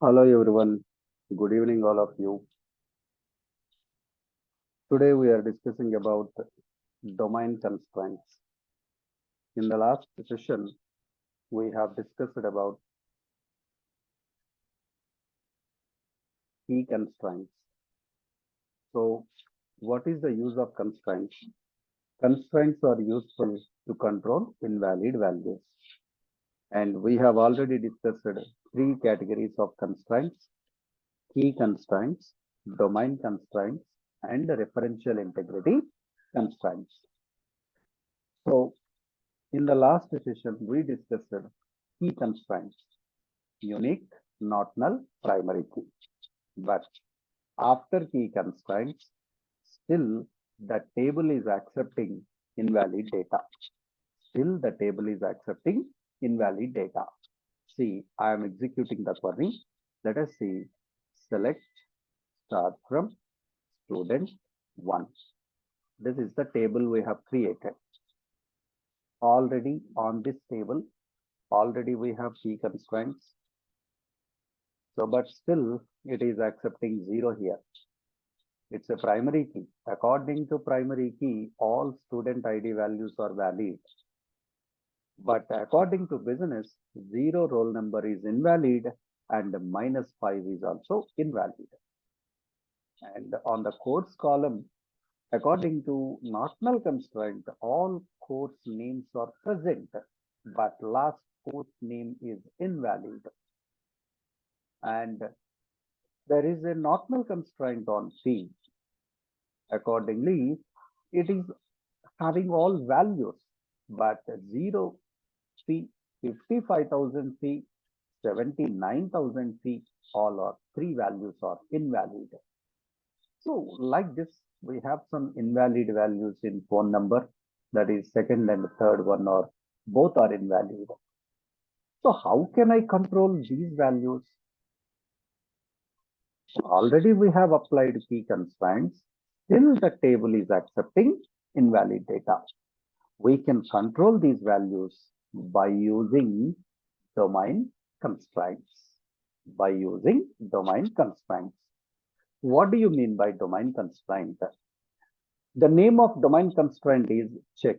Hello everyone. Good evening, all of you. Today we are discussing about domain constraints. In the last session, we have discussed about key constraints. So, what is the use of constraints? Constraints are useful to control invalid values. And we have already discussed three categories of constraints: key constraints, domain constraints, and referential integrity constraints. So, in the last session, we discussed key constraints: unique, not null, primary key. But after key constraints, still the table is accepting invalid data. Still the table is accepting invalid data. See, I am executing the query. Let us see, select start from student 1. This is the table we have created. Already on this table, already we have key constraints. So, but still it is accepting 0 here. It's a primary key. According to primary key, all student ID values are valid. But according to business, 0 roll number is invalid and -5 is also invalid. And on the course column, according to not null constraint, all course names are present, but last course name is invalid. And there is a not null constraint on fee. Accordingly, it is having all values, but 0 fee, 55,000 fee, 79,000 fee, all are three values are invalid. So like this, we have some invalid values in phone number, that is second and third one, or both are invalid. So how can I control these values? Already we have applied key constraints. Still the table is accepting invalid data. We can control these values by using domain constraints. By using domain constraints. What do you mean by domain constraint? The name of domain constraint is check.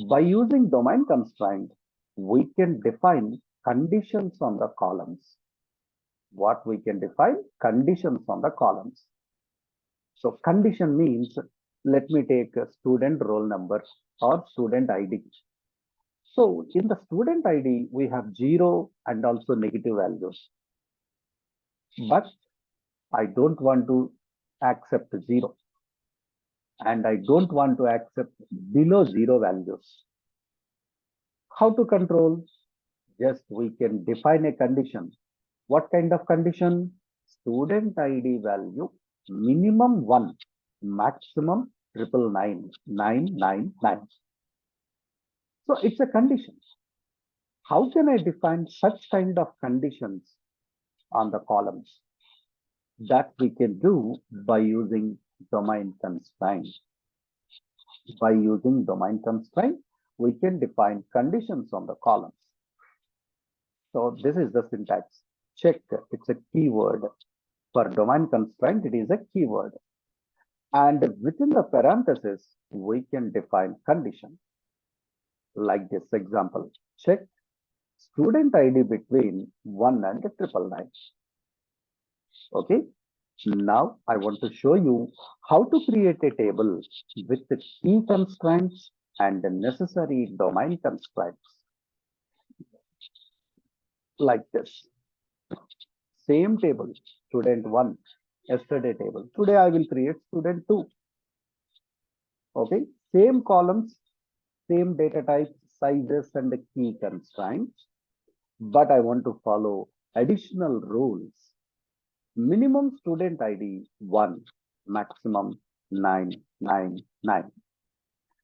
By using domain constraint, we can define conditions on the columns. What we can define? Conditions on the columns. So condition means, let me take a student roll number or student ID. So in the student ID, we have 0 and also negative values. But I don't want to accept 0. And I don't want to accept below 0 values. How to control? Just we can define a condition. What kind of condition? Student ID value minimum 1, maximum 999. So it's a condition. How can I define such kind of conditions on the columns? That we can do by using domain constraint. By using domain constraint, we can define conditions on the columns. So this is the syntax. Check, it's a keyword. For domain constraint, it is a keyword. And within the parenthesis, we can define condition. Like this example, check student ID between 1 and 999. Okay. Now I want to show you how to create a table with the key constraints and the necessary domain constraints. Like this. Same table, student 1, yesterday table. Today I will create student 2. Okay. Same columns, same data types, sizes, and the key constraints. But I want to follow additional rules. Minimum student ID 1, maximum 999.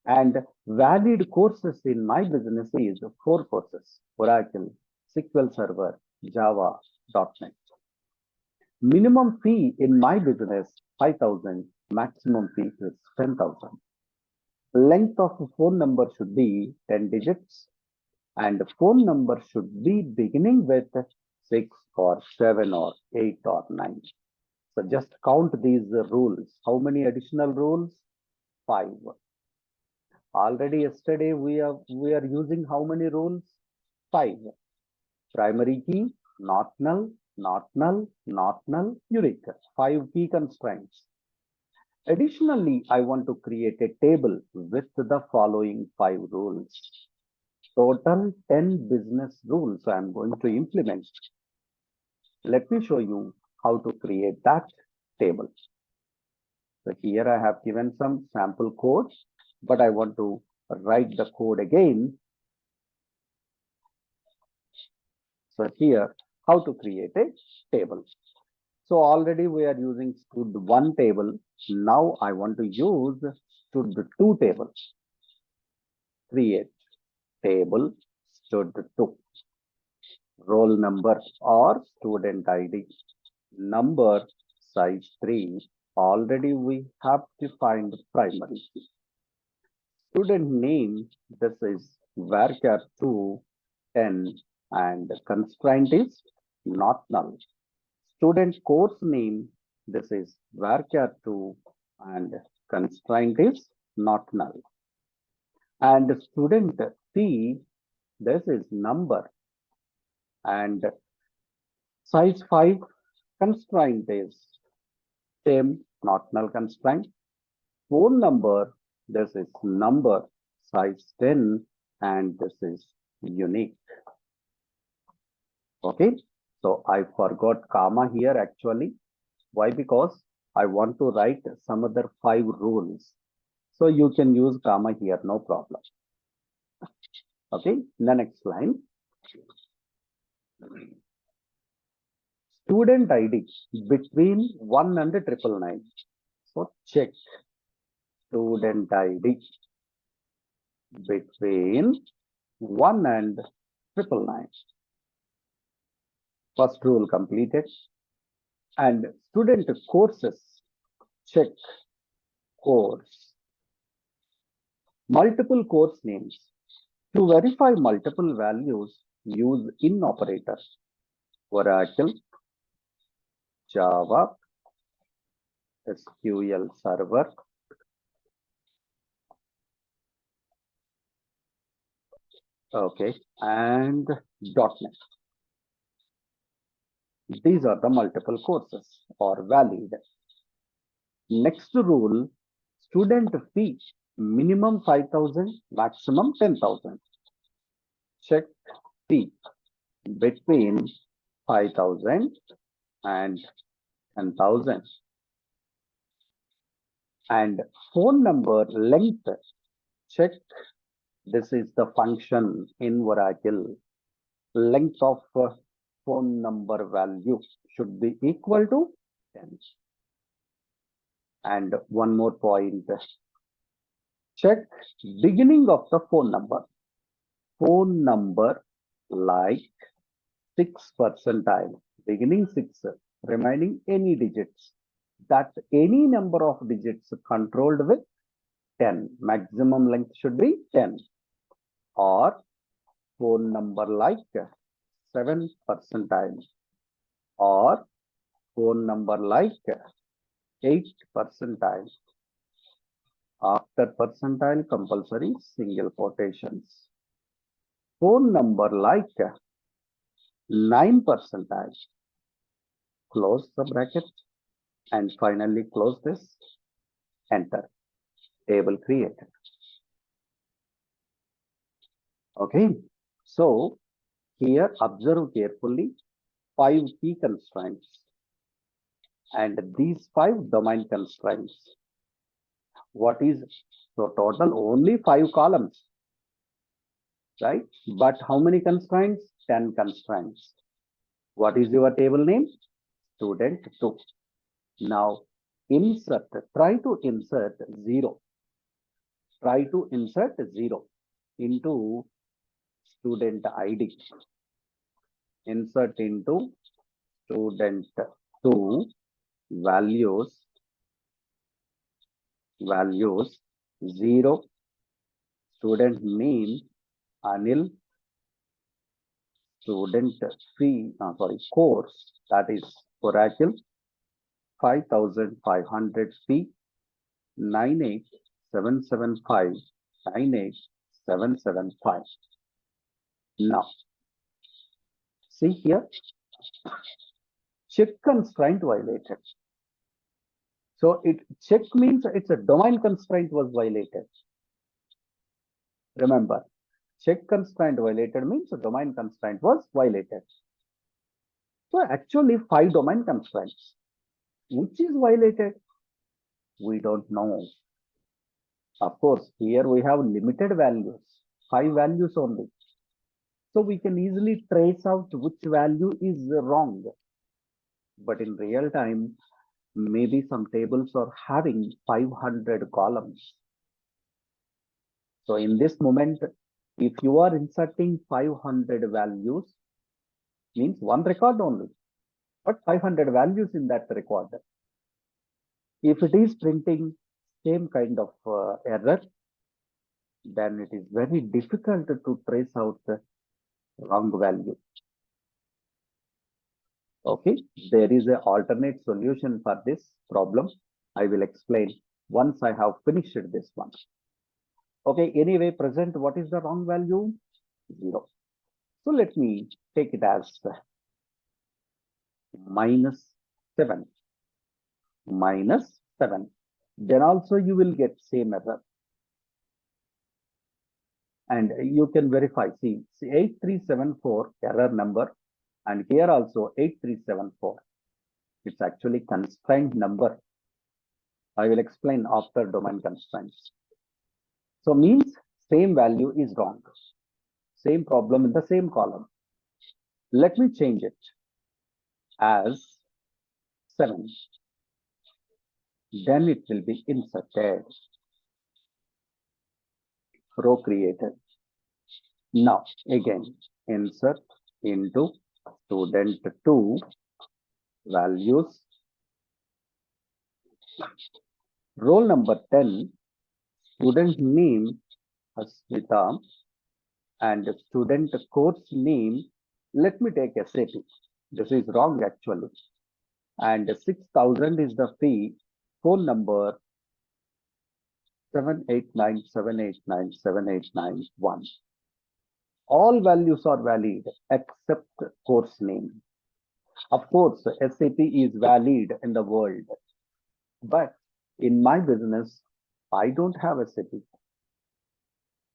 And valid courses in my business is 4 courses: Oracle, SQL Server, Java, .NET. Minimum fee in my business 5,000, maximum fee is 10,000. Length of phone number should be 10 digits, and phone number should be beginning with 6 or 7 or 8 or 9. So just count these rules. How many additional rules? 5. Already yesterday we are using how many rules? 5. Primary key, not null, not null, not null, unique. 5 key constraints. Additionally, I want to create a table with the following 5 rules. Total 10 business rules I am going to implement. Let me show you how to create that table. So here I have given some sample code, but I want to write the code again. So here, how to create a table. So already we are using stud1 table. Now I want to use stud2 table. Create table stud2. Roll number or student ID. Number size 3. Already we have defined primary key. Student name, this is varchar 2 10 and constraint is not null. Student course name, this is varchar 2 and constraint is not null. And student C, this is number and size 5 constraint is same, not null constraint. Phone number, this is number, size 10 and this is unique. Okay, so I forgot comma here actually. Why? Because I want to write some other 5 rules. So you can use comma here, no problem. Okay, the next line. Student ID between 1 and 999. So check student ID between 1 and 999. First rule completed. And student courses, check course. Multiple course names. To verify multiple values, use in operators. Oracle, Java, SQL Server, okay, and .NET. These are the multiple courses or valid. Next rule, student fee, minimum 5,000, maximum 10,000. Check fee between 5,000 and 10,000. And phone number length, check. This is the function in Oracle. Length of phone number value should be equal to 10. And one more point, check beginning of the phone number. Phone number like 6 percentile, beginning 6, remaining any digits. That any number of digits controlled with 10. Maximum length should be 10. Or phone number like 7 percentile. Or phone number like 8 percentile. After percentile, compulsory single quotations. Phone number like 9 percentile. Close the bracket and finally close this. Enter. Table created. Okay. So here observe carefully 5 key constraints and these 5 domain constraints. What is so total only 5 columns, right? But how many constraints? 10 constraints. What is your table name? Student 2. Now insert, try to insert 0. Try to insert 0 into student ID. Insert into student 2 values 0, student name Anil, student fee, course, that is Oracle 5500 fee 98775 98775. Now, see here, check constraint violated. So it check means it's a domain constraint was violated. Remember, check constraint violated means a domain constraint was violated. So actually 5 domain constraints. Which is violated? We don't know. Of course, here we have limited values, 5 values only. So we can easily trace out which value is wrong. But in real time, maybe some tables are having 500 columns. So in this moment, if you are inserting 500 values, means one record only, but 500 values in that record. If it is printing same kind of error, then it is very difficult to trace out the wrong value. Okay, there is an alternate solution for this problem. I will explain once I have finished this one. Okay, anyway, present what is the wrong value? 0. So let me take it as -7. -7. Then also you will get same error. And you can verify. See 8374 error number, and here also 8374. It's actually constraint number. I will explain after domain constraints. So means same value is wrong. Same problem in the same column. Let me change it as 7. Then it will be inserted. Row created. Now again insert into student 2 values. Roll number 10, student name Asmita, and student course name, let me take SAP. This is wrong actually. And 6,000 is the fee. Phone number 78978978971. All values are valid except course name. Of course, SAP is valid in the world, but in my business, I don't have SAP.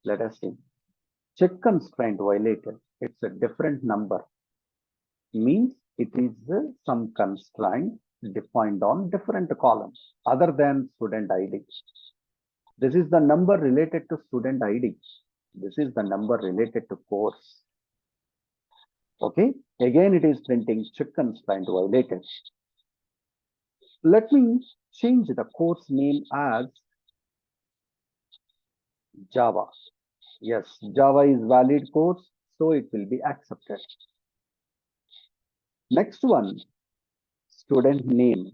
Let us see. Check constraint violated. It's a different number. Means it is some constraint defined on different columns other than student ID. This is the number related to student ID. This is the number related to course. Okay, again it is printing check constraint violated. Let me change the course name as Java. Yes, Java is valid course, so it will be accepted. Next one, student name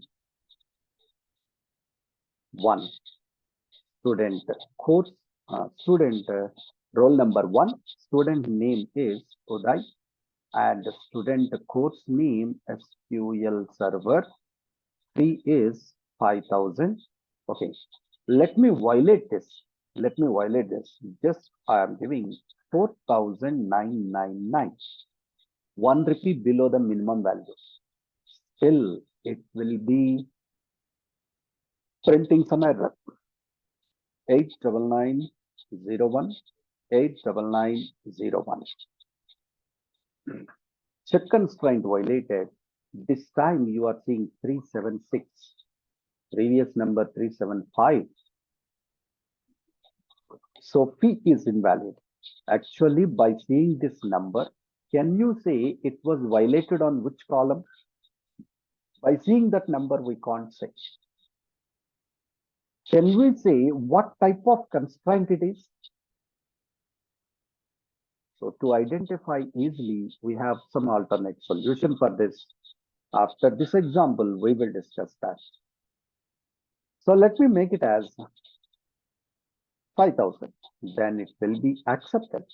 1. Student course, roll number 1. Student name is Uday, and student course name SQL Server fee is 5,000. Okay, let me violate this. Just I am giving 4,999. 1 rupee below the minimum value. Still, it will be printing some error. 89901, 89901. Check constraint violated. This time you are seeing 376. Previous number 375. So fee is invalid. Actually, by seeing this number, can you say it was violated on which column? By seeing that number, we can't say. Can we say what type of constraint it is? So to identify easily, we have some alternate solution for this. After this example, we will discuss that. So let me make it as 5,000. Then it will be accepted.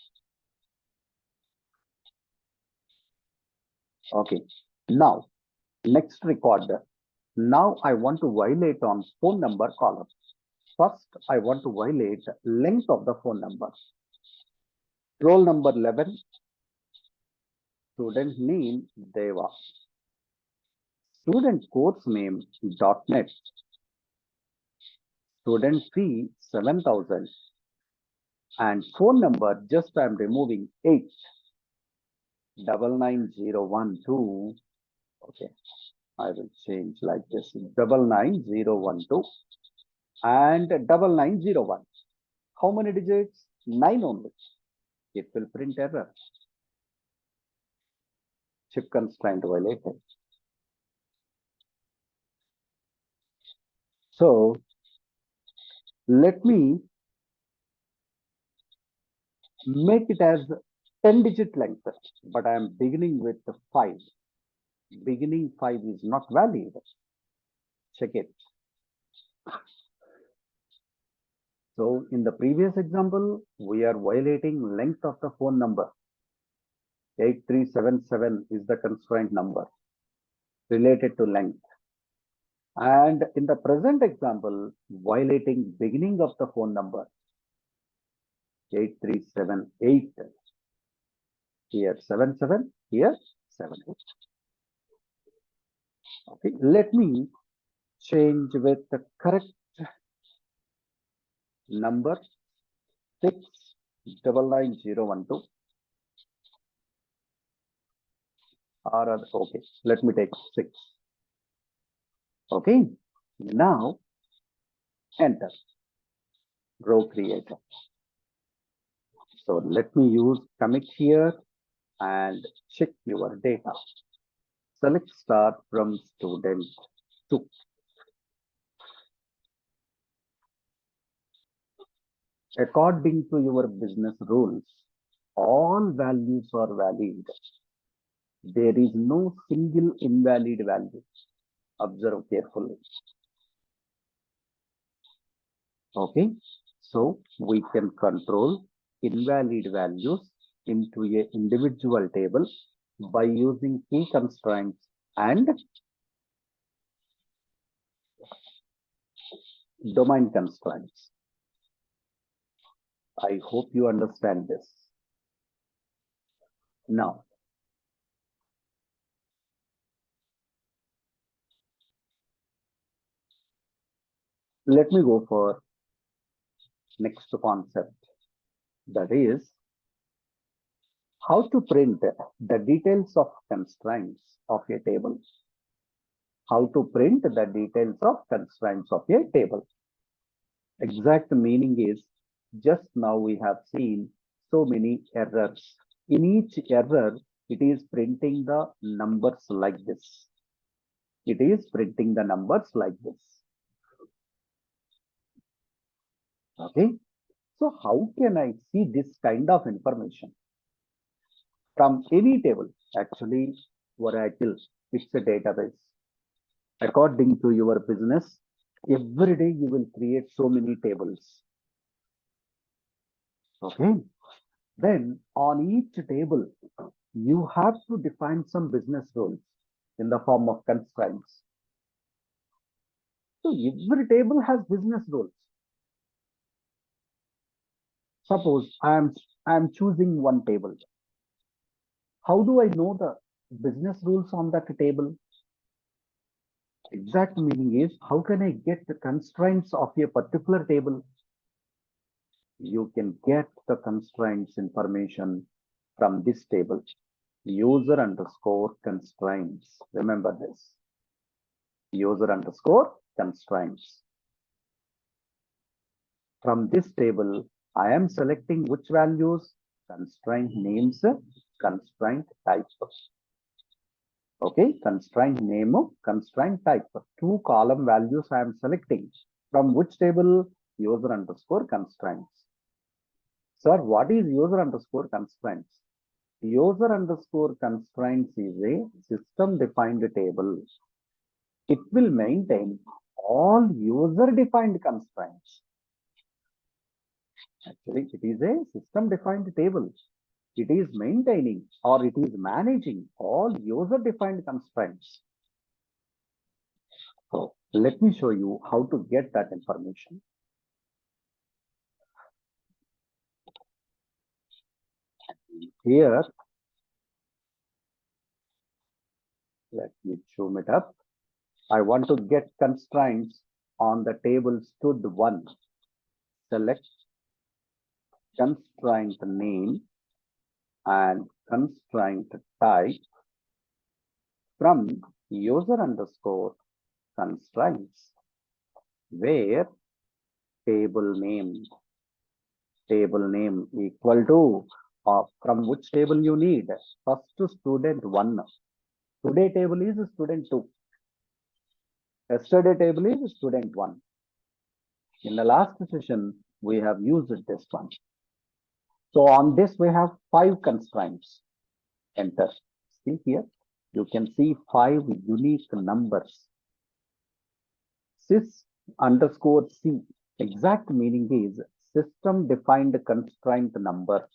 Okay. Now, next record. Now I want to violate on phone number column. First, I want to violate length of the phone number. Roll number 11, student name Deva, student course name .NET, student fee 7,000, and phone number just I am removing 8999012. Okay, I will change like this 99012 and 9901. How many digits? 9 only. It will print error. Chip constraint violated. So let me make it as 10-digit length, but I am beginning with 5. Beginning 5 is not valid. Check it. So in the previous example, we are violating length of the phone number. 8377 is the constraint number related to length. And in the present example, violating beginning of the phone number. 8378. Here 77, here 78. Okay, let me change with the correct number 6999012. Okay, let me take 6. Okay, now enter row creator. So let me use commit here and check your data. Select start from student 2. According to your business rules, all values are valid. There is no single invalid value. Observe carefully. Okay, so we can control invalid values into a individual table by using key constraints and domain constraints. I hope you understand this. Now, let me go for next concept. That is how to print the details of constraints of a table. How to print the details of constraints of a table. Exact meaning is just now we have seen so many errors. In each error, it is printing the numbers like this. It is printing the numbers like this. Okay. So how can I see this kind of information? From any table, actually, Oracle, it's a database. According to your business, every day you will create so many tables. Okay. Then on each table, you have to define some business rules in the form of constraints. So every table has business rules. Suppose I am choosing one table. How do I know the business rules on that table? Exact meaning is how can I get the constraints of a particular table? You can get the constraints information from this table. User underscore constraints. Remember this. User underscore constraints. From this table, I am selecting which values, constraint names, constraint type. Okay, constraint name, constraint type. 2 column values I am selecting. From which table? User underscore constraints. Sir, what is user underscore constraints? User underscore constraints is a system defined table. It will maintain all user defined constraints. Actually, it is a system defined table. It is maintaining or it is managing all user-defined constraints. So let me show you how to get that information. Here, let me zoom it up. I want to get constraints on the table stud1. Select constraint name and constraint type from user underscore constraints, where table name equal to from which table you need. First student 1. Today table is student 2. Yesterday table is student 1. In the last session, we have used this one. So on this, we have 5 constraints. Enter. See here, you can see 5 unique numbers. Sys underscore C. Exact meaning is system defined constraint number.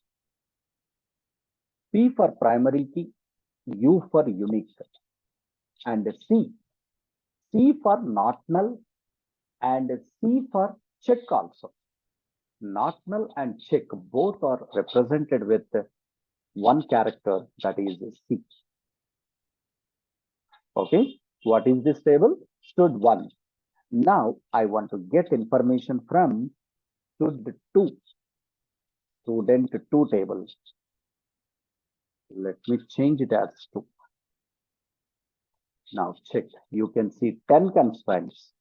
P for primary key, U for unique, and C for not null, and C for check also. Not null and check both are represented with one character, that is C. Okay, what is this table? Stud1. Now I want to get information from stud2, student 2 table. Let me change it as 2. Now check, you can see 10 constraints.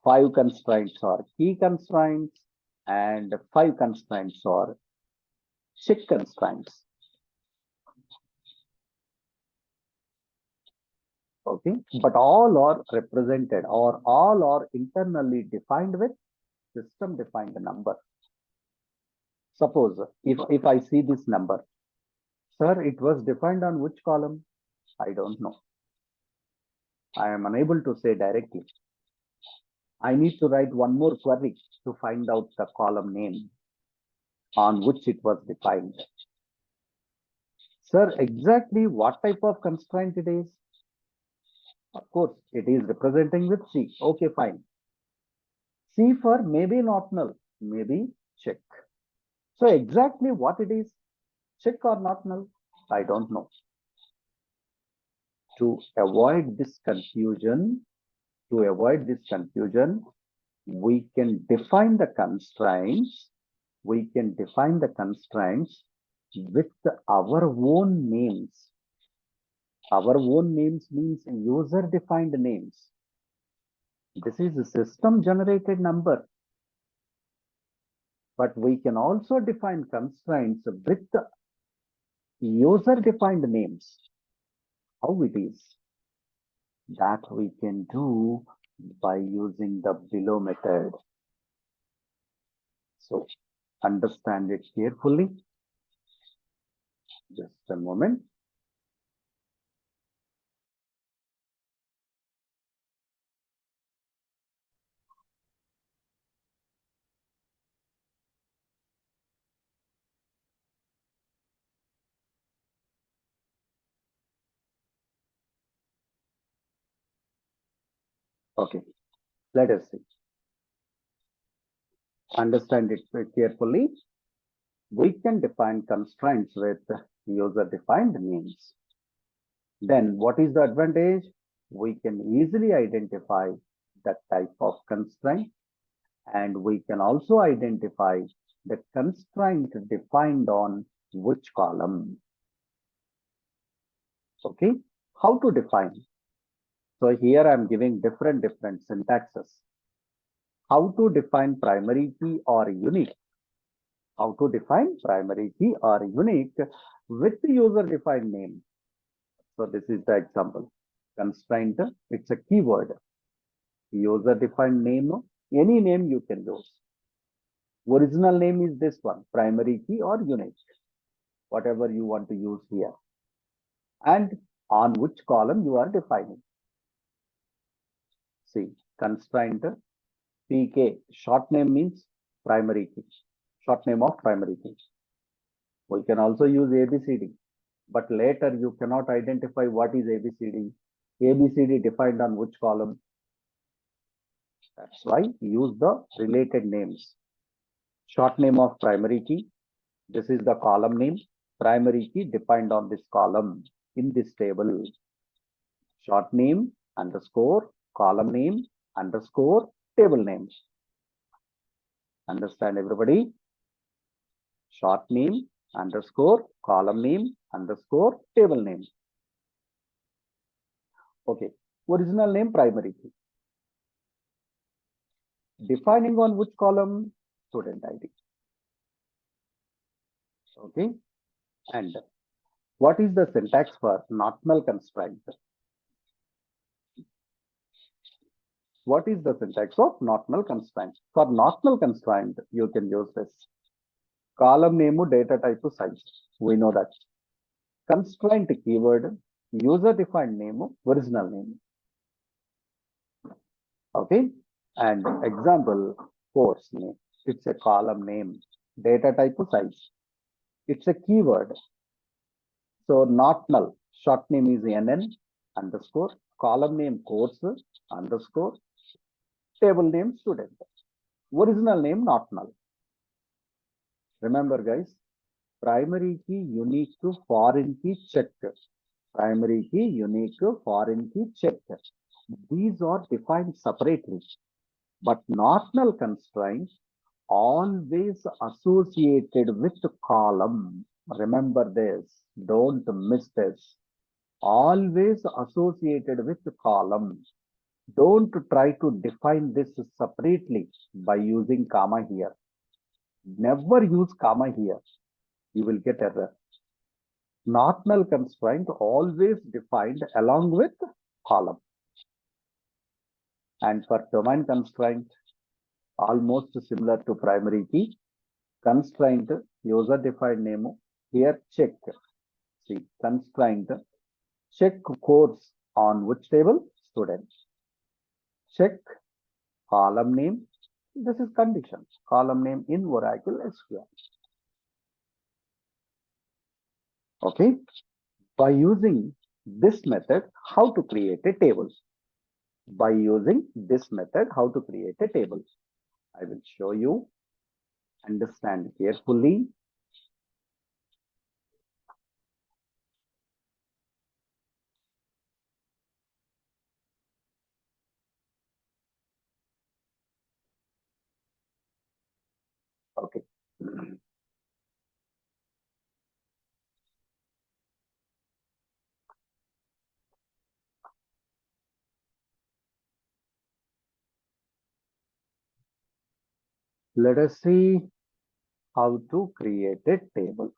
5 constraints are key constraints and 5 constraints are check constraints. Okay, but all are represented or all are internally defined with system defined number. Suppose if I see this number, sir, it was defined on which column? I don't know. I am unable to say directly. I need to write one more query to find out the column name on which it was defined. Sir, exactly what type of constraint it is? Of course, it is representing with C. Okay, fine. C for maybe not null, maybe check. So exactly what it is, check or not null, I don't know. To avoid this confusion, we can define the constraints. We can define the constraints with our own names. Our own names means user-defined names. This is a system-generated number. But we can also define constraints with user-defined names. How it is? That we can do by using the below method. So understand it carefully. Just a moment. Okay, let us see. Understand it very carefully. We can define constraints with user-defined names. Then what is the advantage? We can easily identify the type of constraint, and we can also identify the constraint defined on which column. Okay, how to define? So here I'm giving different syntaxes. How to define primary key or unique? How to define primary key or unique with the user-defined name? So this is the example. Constraint, it's a keyword. User-defined name, any name you can use. Original name is this one, primary key or unique, whatever you want to use here. And on which column you are defining. See, constraint PK, short name means primary key, short name of primary key. We can also use ABCD, but later you cannot identify what is ABCD. ABCD defined on which column? That's why use the related names. Short name of primary key. This is the column name. Primary key defined on this column in this table. Short name underscore column name underscore table name. Understand everybody? Short name underscore column name underscore table name. Okay. Original name primary key. Defining on which column? Student ID. Okay. And what is the syntax for not null constraint? What is the syntax of not null constraint? For not null constraint, you can use this. Column name, data type, size. We know that. Constraint keyword, user defined name, original name. Okay. And example, course name. It's a column name. Data type, size. It's a keyword. So not null. Short name is NN underscore. Column name course underscore. Table name student. Original name not null. Remember guys, primary key unique to foreign key check. Primary key unique to foreign key check. These are defined separately, but not null constraints always associated with column. Remember this, don't miss this. Always associated with column. Don't try to define this separately by using comma here. Never use comma here. You will get error. Not null constraint always defined along with column. And for domain constraint, almost similar to primary key. Constraint, user defined name. Here check. See, constraint, check course on which table? Student. Check column name. This is condition. Column name in Oracle SQL. Okay. By using this method, how to create a table? By using this method, how to create a table? I will show you. Understand carefully. Okay. Let us see how to create a table.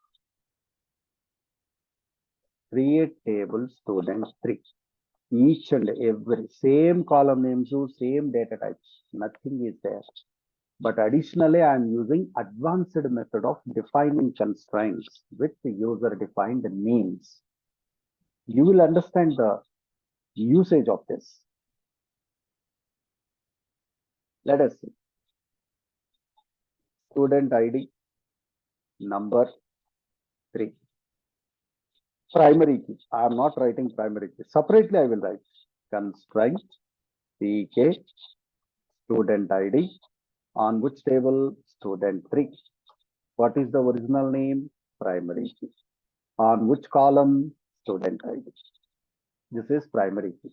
Create table student 3. Each and every same column names, same data types. Nothing is there. But additionally, I am using advanced method of defining constraints with user defined names. You will understand the usage of this. Let us see. Student ID number 3. Primary key. I am not writing primary key. Separately, I will write constraint CK student ID. On which table? Student 3. What is the original name? Primary key. On which column? Student ID. This is primary key.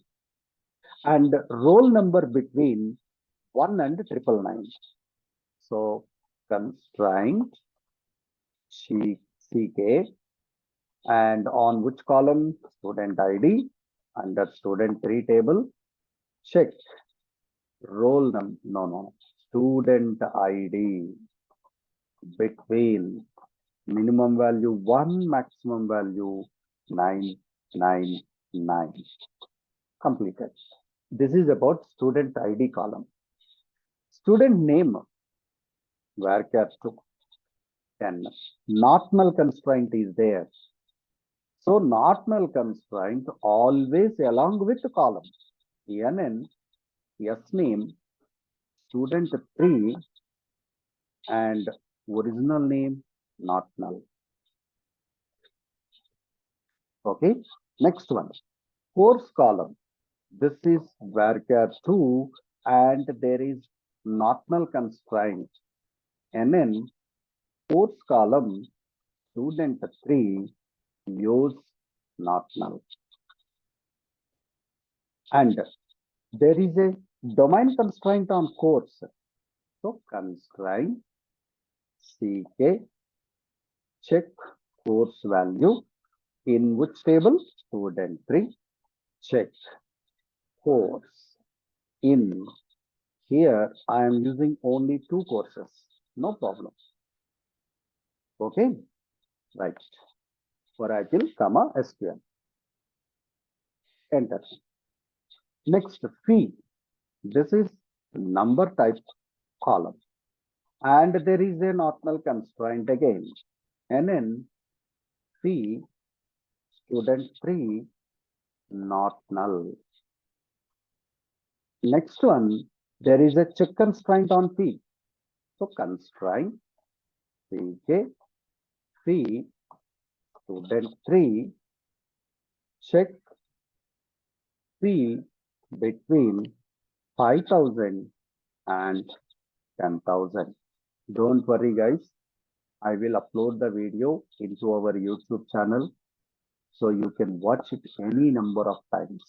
And roll number between 1 and 999. So constraint CK, and on which column? Student ID. Under student 3 table, check roll number. No. Student ID between minimum value 1, maximum value 999. Completed. This is about student ID column. Student name, varchar 2. 10. Not null constraint is there. So not null constraint always along with the column. NN, S name, student 3, and original name not null. Okay. Next one, course column. This is varchar 2 and there is not null constraint. NN course column student 3 use not null. And there is a domain constraint on course. So constraint CK check course value in which table? Student 3 check course in. Here I am using only two courses. No problem. Okay, right. Oracle, comma SQL. Enter. Next fee. This is number type column. And there is an optional constraint again. NN fee student 3 not null. Next one, there is a check constraint on fee. So constraint CK fee student 3 check fee between 5,000 and 10,000. Don't worry guys, I will upload the video into our YouTube channel so you can watch it any number of times.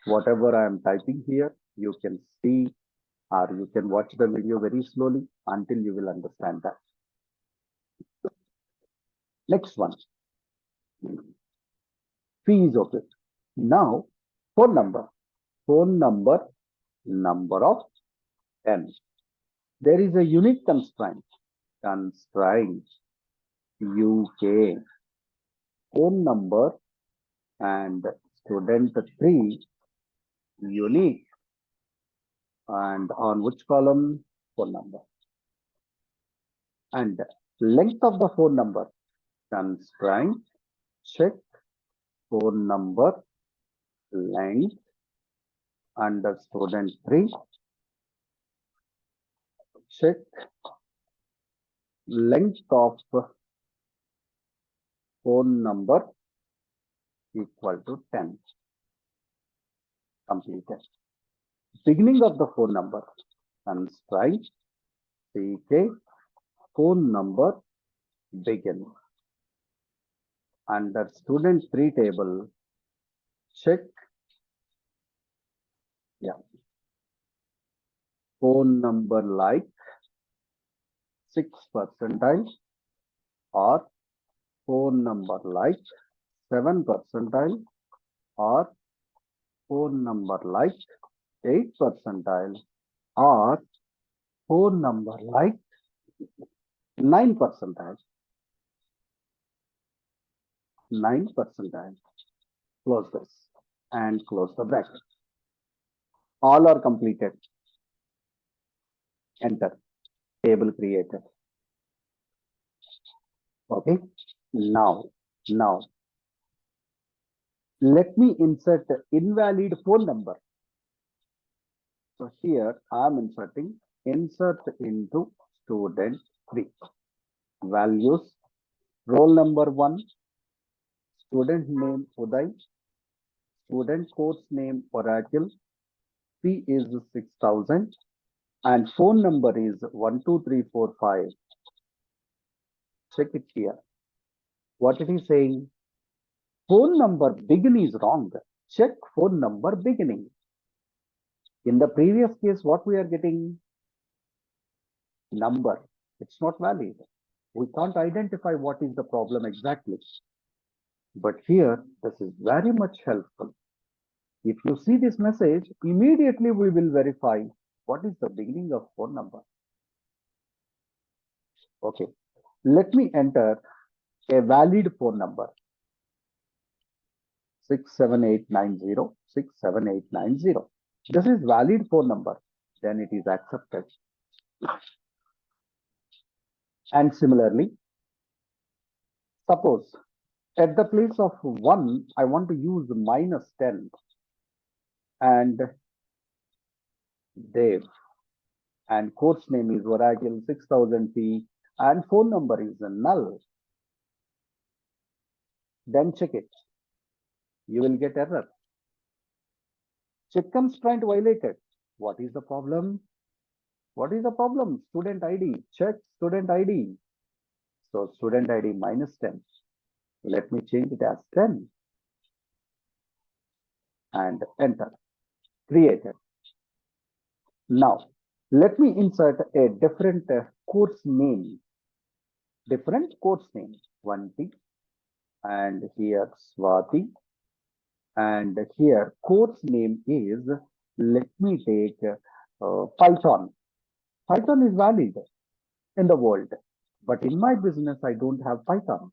Whatever I am typing here, you can see or you can watch the video very slowly until you will understand that. Next one, fee is okay. Now, phone number, number of n. There is a unique constraint, UK, phone number and student 3 unique, and on which column? Phone number. And length of the phone number, constraint check phone number length under student 3 check length of phone number equal to 10. Completed. Beginning of the phone number, constraint CK phone number begin. Under student 3 table, check phone number like 6 percentile or phone number like 7 percentile or phone number like 8 percentile or phone number like 9 percentile. 9 percentile. Close this and close the bracket. All are completed. Enter. Table created. Okay. Now, let me insert invalid phone number. So here I am inserting insert into student 3. Values, roll number 1, student name Uday, student course name Oracle, fee is 6,000 and phone number is 12345. Check it here. What it is saying? Phone number begin is wrong. Check phone number beginning. In the previous case, what we are getting? Number. It's not valid. We can't identify what is the problem exactly. But here, this is very much helpful. If you see this message, immediately we will verify what is the beginning of phone number. Okay, let me enter a valid phone number. 67890, 67890. This is valid phone number. Then it is accepted. And similarly, suppose at the place of 1, I want to use -10 and Dev and course name is Oracle 6000P and phone number is null. then check it. You will get error. Check constraint violated. What is the problem? What is the problem? Student ID. Check student ID. So student ID minus 10. Let me change it as 10 and enter. Created. Now, let me insert a different course name. Different course name. Vanti. And here Swati. And here course name is, let me take Python. Python is valid in the world, but in my business, I don't have Python.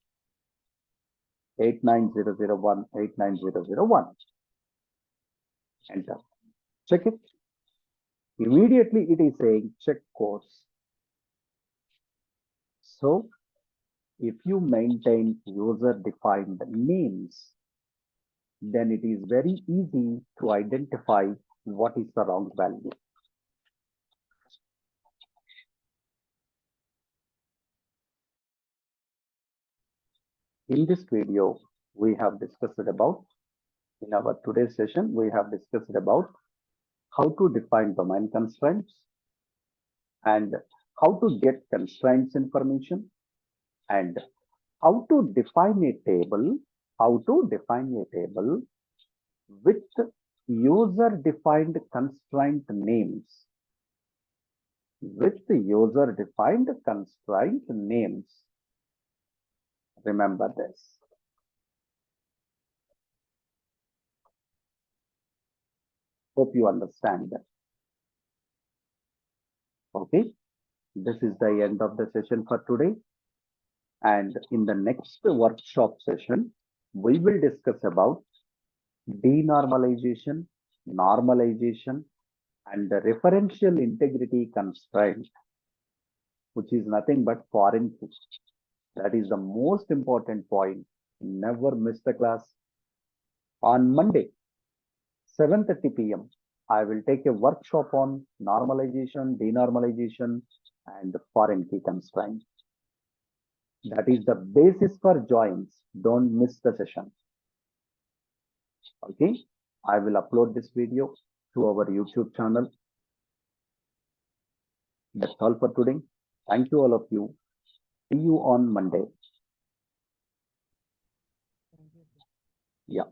89001, 89001. Enter. Check it. Immediately it is saying check course. So if you maintain user-defined names, then it is very easy to identify what is the wrong value. In this video, we have discussed about, in our today's session, we have discussed about how to define domain constraints and how to get constraints information and how to define a table, with user-defined constraint names, Remember this. Hope you understand that. Okay, this is the end of the session for today. And in the next workshop session, we will discuss about denormalization, normalization, and the referential integrity constraint, which is nothing but foreign key. That is the most important point. Never miss the class. On Monday, 7:30 p.m., I will take a workshop on normalization, denormalization, and foreign key constraint. That is the basis for joins. Don't miss the session. Okay, I will upload this video to our YouTube channel. That's all for today. Thank you all of you. See you on Monday. Yeah.